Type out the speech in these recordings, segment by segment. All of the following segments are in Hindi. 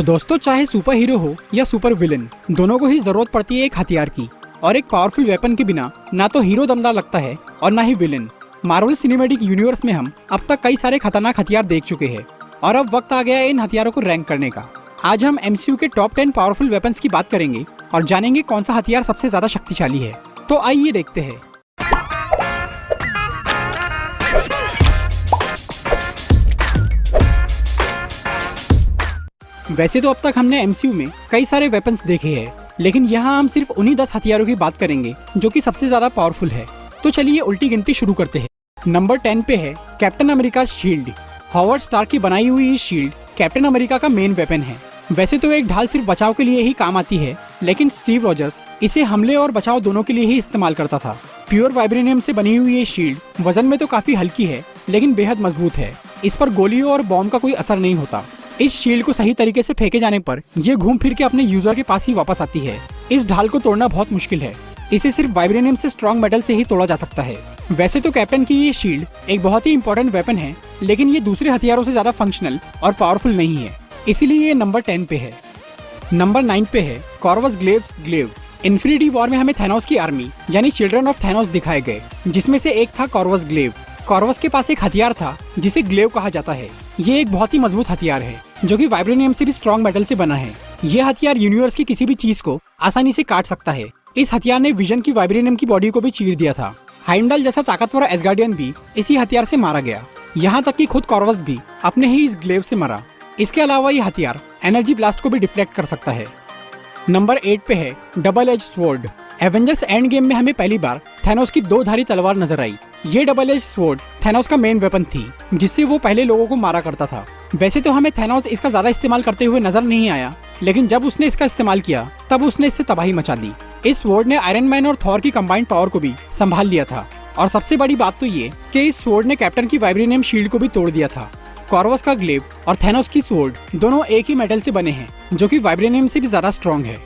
तो दोस्तों, चाहे सुपर हीरो हो या सुपर विलेन, दोनों को ही जरूरत पड़ती है एक हथियार की। और एक पावरफुल वेपन के बिना ना तो हीरो दमदार लगता है और ना ही विलेन। मार्वल सिनेमैटिक यूनिवर्स में हम अब तक कई सारे खतरनाक हथियार देख चुके हैं और अब वक्त आ गया है इन हथियारों को रैंक करने का। आज हम MCU के टॉप 10 पावरफुल वेपन्स की बात करेंगे और जानेंगे कौन सा हथियार सबसे ज्यादा शक्तिशाली है। तो आइए देखते हैं। वैसे तो अब तक हमने MCU में कई सारे वेपन्स देखे हैं, लेकिन यहाँ हम सिर्फ उन्हीं 10 हथियारों की बात करेंगे जो कि सबसे ज्यादा पावरफुल है। तो चलिए उल्टी गिनती शुरू करते हैं। नंबर 10 पे है Captain America shield. Howard Stark की बनाई हुई ये शील्ड कैप्टन अमेरिका का मेन वेपन है। वैसे तो एक ढाल सिर्फ बचाव के लिए ही काम आती है, लेकिन स्टीव रॉजर्स इसे हमले और बचाव दोनों के लिए ही इस्तेमाल करता था। प्योर वाइब्रेनियम से बनी हुई ये शील्ड वजन में तो काफी हल्की है, लेकिन बेहद मजबूत है। इस पर गोलियों और बॉम्ब का कोई असर नहीं होता। इस शील्ड को सही तरीके से फेंके जाने पर ये घूम फिर के अपने यूजर के पास ही वापस आती है। इस ढाल को तोड़ना बहुत मुश्किल है। इसे सिर्फ वाइब्रेनियम से स्ट्रॉन्ग मेटल से ही तोड़ा जा सकता है। वैसे तो कैप्टन की ये शील्ड एक बहुत ही इंपॉर्टेंट वेपन है, लेकिन ये दूसरे हथियारों से ज्यादा फंक्शनल और पावरफुल नहीं है, इसीलिए ये नंबर 10 पे है। नंबर 9 पे है कॉर्वस ग्लेव। इन्फिनिटी वॉर में हमें थैनोस की आर्मी यानी चिल्ड्रन ऑफ थैनोस दिखाए गए, जिसमें से एक था कॉर्वस ग्लेव। कॉर्वस के पास एक हथियार था जिसे ग्लेव कहा जाता है। ये एक बहुत ही मजबूत हथियार है जो कि वाइब्रेनियम से भी स्ट्रॉन्ग मेटल से बना है। ये हथियार यूनिवर्स की किसी भी चीज को आसानी से काट सकता है। इस हथियार ने विजन की वाइब्रेनियम की बॉडी को भी चीर दिया था। हाइमडल जैसा ताकतवर एसगार्डियन भी इसी हथियार से मारा गया। यहाँ तक कि खुद कॉर्वस भी अपने ही इस ग्लेव से मरा। इसके अलावा ये हथियार एनर्जी ब्लास्ट को भी डिफ्लेक्ट कर सकता है। नंबर 8 पे है double edge sword. Avengers end game में हमें पहली बार थैनोस की 2 धारी तलवार नजर आई। ये डबल एज स्वॉर्ड थैनोस का मेन वेपन थी, जिससे वो पहले लोगों को मारा करता था। वैसे तो हमें थैनोस इसका ज्यादा इस्तेमाल करते हुए नजर नहीं आया, लेकिन जब उसने इसका इस्तेमाल किया तब उसने इससे तबाही मचा दी। इस स्वॉर्ड ने आयरन मैन और थॉर की कंबाइंड पावर को भी संभाल लिया था। और सबसे बड़ी बात तो ये कि इस स्वॉर्ड ने कैप्टन की वाइब्रेनियम शील्ड को भी तोड़ दिया था। कॉर्वस का ग्लेव और थैनोस की स्वॉर्ड दोनों एक ही मेटल से बने हैं, जो कि वाइब्रेनियम से भी ज्यादा स्ट्रॉन्ग है।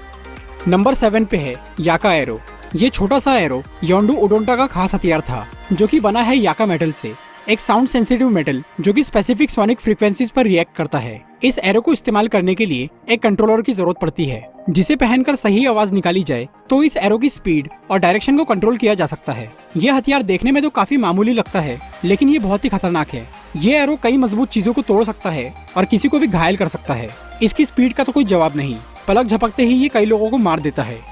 नंबर 7 पे है याका एरो। ये छोटा सा एरो योंडू ओडोंटा का खास हथियार था, जो कि बना है याका मेटल से, एक साउंड सेंसिटिव मेटल जो कि स्पेसिफिक सोनिक फ्रीक्वेंसीज पर रिएक्ट करता है। इस एरो को इस्तेमाल करने के लिए एक कंट्रोलर की जरूरत पड़ती है, जिसे पहनकर सही आवाज निकाली जाए तो इस एरो की स्पीड और डायरेक्शन को कंट्रोल किया जा सकता है। ये हथियार देखने में तो काफी मामूली लगता है, लेकिन ये बहुत ही खतरनाक है। ये एरो कई मजबूत चीजों को तोड़ सकता है और किसी को भी घायल कर सकता है। इसकी स्पीड का तो कोई जवाब नहीं, पलक झपकते ही ये कई लोगों को मार देता है।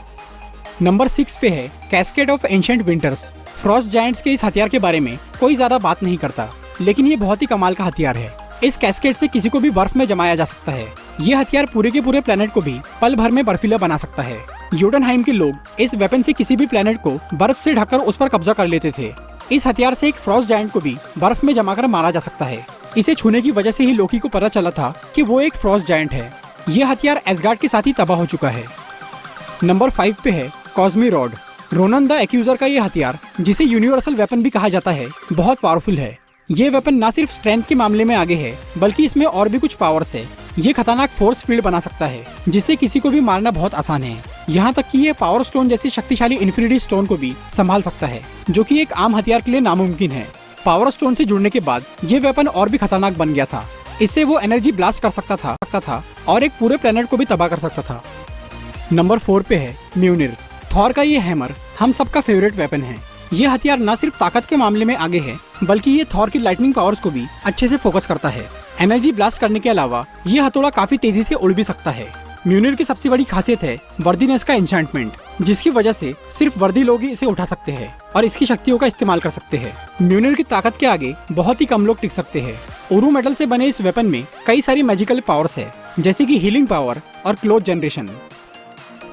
नंबर 6 पे है cascade of ancient winters. Frost giants के इस हथियार के बारे में कोई ज्यादा बात नहीं करता, लेकिन ये बहुत ही कमाल का हथियार है। इस कैस्केड से किसी को भी बर्फ में जमाया जा सकता है। ये हथियार पूरे के पूरे प्लेनेट को भी पल भर में बर्फीला बना सकता है। योटनहाइम के लोग इस वेपन से किसी भी प्लेनेट को बर्फ से ढककर उस पर कब्जा कर लेते थे। इस हथियार से एक फ्रॉस्ट जायंट को भी बर्फ में जमाकर मारा जा सकता है। इसे छूने की वजह से ही लोकी को पता चला था कि वो एक फ्रॉस्ट जायंट है। ये हथियार एसगार्ड के साथ ही तबाह हो चुका है। नंबर 5 पे है कॉस्मी रॉड। रोनन द एक्यूजर का ये हथियार, जिसे यूनिवर्सल वेपन भी कहा जाता है, बहुत पावरफुल है। ये वेपन न सिर्फ स्ट्रेंथ के मामले में आगे है, बल्कि इसमें और भी कुछ पावर्स है। ये खतरनाक फोर्स फील्ड बना सकता है, जिससे किसी को भी मारना बहुत आसान है। यहाँ तक कि ये पावर स्टोन जैसी शक्तिशाली इन्फिनिटी स्टोन को भी संभाल सकता है, जो कि एक आम हथियार के लिए नामुमकिन है। पावर स्टोन से जुड़ने के बाद ये वेपन और भी खतरनाक बन गया था। इससे वो एनर्जी ब्लास्ट कर सकता था और एक पूरे प्लेनेट को भी तबाह कर सकता था। नंबर 4 पे है म्यूनिर। थॉर का ये हैमर हम सबका फेवरेट वेपन है। ये हथियार न सिर्फ ताकत के मामले में आगे है, बल्कि ये थॉर की लाइटनिंग पावर्स को भी अच्छे से फोकस करता है। एनर्जी ब्लास्ट करने के अलावा ये हथौड़ा काफी तेजी से उड़ भी सकता है। म्यूनिर की सबसे बड़ी खासियत है वर्दीनेस का एन्चेंटमेंट, जिसकी वजह से सिर्फ वर्दी लोग ही इसे उठा सकते हैं और इसकी शक्तियों का इस्तेमाल कर सकते हैं। म्यूनिर की ताकत के आगे बहुत ही कम लोग टिक सकते हैं। ओरू मेटल से बने इस वेपन में कई सारी मैजिकल पावर्स है, जैसे कि हीलिंग पावर और क्लोथ जनरेशन।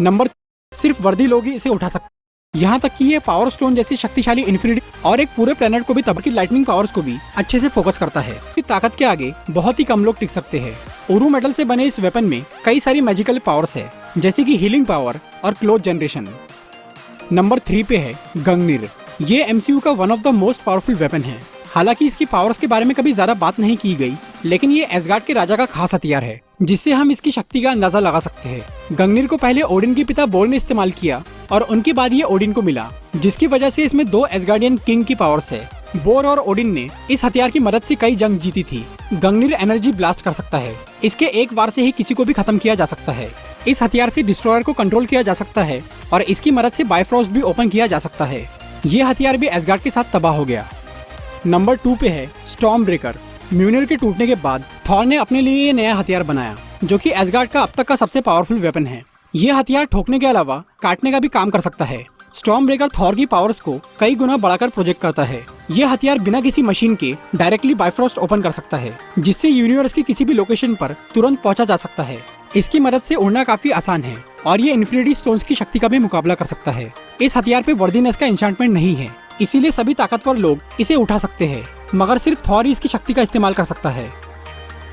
नंबर सिर्फ वर्दी लोग ही इसे उठा सकते। यहाँ तक कि ये पावर स्टोन जैसी शक्तिशाली इन्फिनिटी और एक पूरे प्लेनेट को भी तबाह की लाइटनिंग पावर्स को भी अच्छे से फोकस करता है। इसकी ताकत के आगे बहुत ही कम लोग टिक सकते हैं। ओरू मेटल से बने इस वेपन में कई सारी मैजिकल पावर्स है, जैसे कि हीलिंग पावर और क्लोथ जनरेशन। नंबर 3 पे है गंगनिर। ये MCU का one of the most powerful weapon है। हालांकि इसकी पावर्स के बारे में कभी ज्यादा बात नहीं की गई, लेकिन ये एसगार्ड के राजा का खास हथियार है, जिससे हम इसकी शक्ति का अंदाजा लगा सकते हैं। गंगनिर को पहले ओडिन के पिता बोर ने इस्तेमाल किया और उनके बाद ये ओडिन को मिला, जिसकी वजह से इसमें 2 एसगार्डियन किंग की पावर्स है। बोर और ओडिन ने इस हथियार की मदद से कई जंग जीती थी। गंगनीर एनर्जी ब्लास्ट कर सकता है। इसके एक वार से ही किसी को भी खत्म किया जा सकता है। इस हथियार से डिस्ट्रॉयर को कंट्रोल किया जा सकता है और इसकी मदद से बायफ्रॉस्ट भी ओपन किया जा सकता है। ये हथियार भी एसगार्ड के साथ तबाह हो गया। नंबर 2 पे है स्टॉर्म ब्रेकर। म्यूनिर के टूटने के बाद थॉर ने अपने लिए ये नया हथियार बनाया, जो कि एसगार्ड का अब तक का सबसे पावरफुल वेपन है। ये हथियार ठोकने के अलावा काटने का भी काम कर सकता है। स्टॉर्म ब्रेकर थॉर की पावर्स को कई गुना बढ़ाकर प्रोजेक्ट करता है। ये हथियार बिना किसी मशीन के डायरेक्टली बायफ्रॉस्ट ओपन कर सकता है, जिससे यूनिवर्स की किसी भी लोकेशन पर तुरंत पहुंचा जा सकता है। इसकी मदद से उड़ना काफी आसान है और ये इन्फिनिटी स्टोन्स की शक्ति का भी मुकाबला कर सकता है। इस हथियार पे वर्दीनेस का एन्चेंटमेंट नहीं है, इसीलिए सभी ताकतवर लोग इसे उठा सकते हैं, मगर सिर्फ थॉर ही इसकी शक्ति का इस्तेमाल कर सकता है।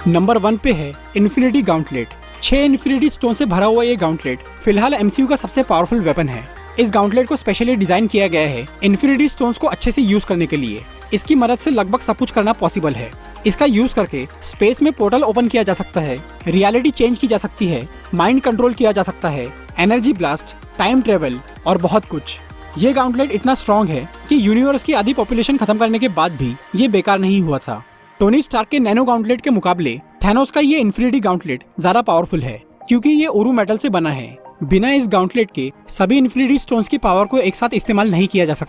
नंबर 1 पे है इन्फिनिटी गाउंटलेट। 6 इन्फिनिटी स्टोन से भरा हुआ ये गाउंटलेट फिलहाल एमसीयू का सबसे पावरफुल वेपन है। इस गाउंटलेट को स्पेशली डिजाइन किया गया है इन्फिनिटी स्टोन्स को अच्छे से यूज करने के लिए। इसकी मदद से लगभग सब कुछ करना पॉसिबल है। इसका यूज करके स्पेस में पोर्टल ओपन किया जा सकता है, रियलिटी चेंज की जा सकती है, माइंड कंट्रोल किया जा सकता है, एनर्जी ब्लास्ट, टाइम ट्रेवल और बहुत कुछ। ये गाउंटलेट इतना स्ट्रॉन्ग है कि यूनिवर्स की आधी पॉपुलेशन खत्म करने के बाद भी ये बेकार नहीं हुआ था। टोनी स्टार्क के नैनो गाउंटलेट के मुकाबले थैनोस का ये इन्फिनिटी गाउंटलेट ज्यादा पावरफुल है, क्योंकि ये ओरू मेटल से बना है। बिना इस गाउंटलेट के सभी इन्फिनिटी स्टोन्स की पावर को एक साथ इस्तेमाल नहीं किया जा सकता।